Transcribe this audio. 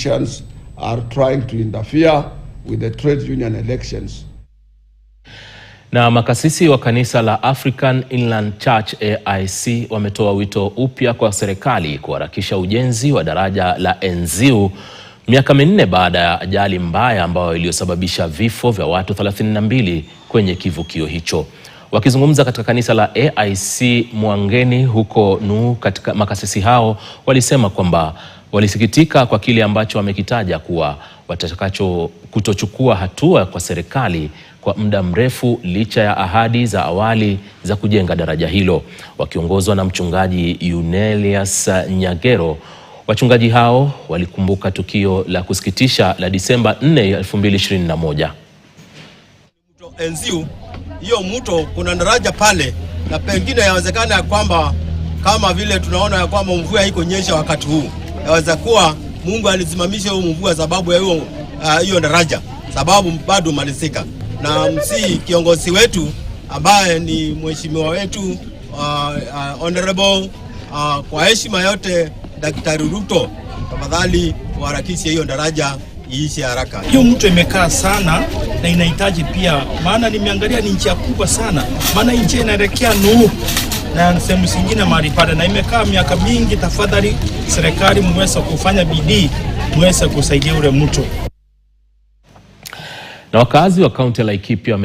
are trying to interfere with the trade union elections. Na makasisi wa kanisa la African Inland Church AIC wametoa wito upya kwa serikali kuharakisha ujenzi wa daraja la Enziu miaka 4 baada ya ajali mbaya ambayo iliyosababisha vifo vya watu 32 kwenye kivukio hicho. Wakizungumza katika kanisa la AIC Mwangeni huko Nuu, katika makasisi hao walisema kwamba walisikitika kwa kile ambacho wamekitaja kuwa watakacho kutochukua hatua kwa serikali kwa muda mrefu licha ya ahadi za awali za kujenga daraja hilo. Wakiongozwa na mchungaji Yunelius Nyagero, wachungaji hao walikumbuka tukio la kusikitisha la Disemba 4, 2021. Mto Enziu, hiyo mto kuna daraja pale, na pengine yawezekana ya kwamba kama vile tunaona ya kwamba mvua haiko nyesha wakati huu, yaweza kuwa Mungu alisimamisha hiyo mvua sababu ya hiyo daraja, sababu bado malizika. Na msi kiongozi wetu ambaye ni mheshimiwa wetu honorable kwa heshima yote Daktari Ruto, tafadhali waharakishe hiyo daraja iishe haraka. Hiyo mto imekaa sana na inahitaji pia, maana nimeangalia ni nchi kubwa sana, maana nchi inaelekea Nuu na sehemu zingine mahali pale, na imekaa miaka mingi. Tafadhali serikali mweze kufanya bidii, mweze kusaidia ule mto. Na wakazi wa kaunti ya Laikipia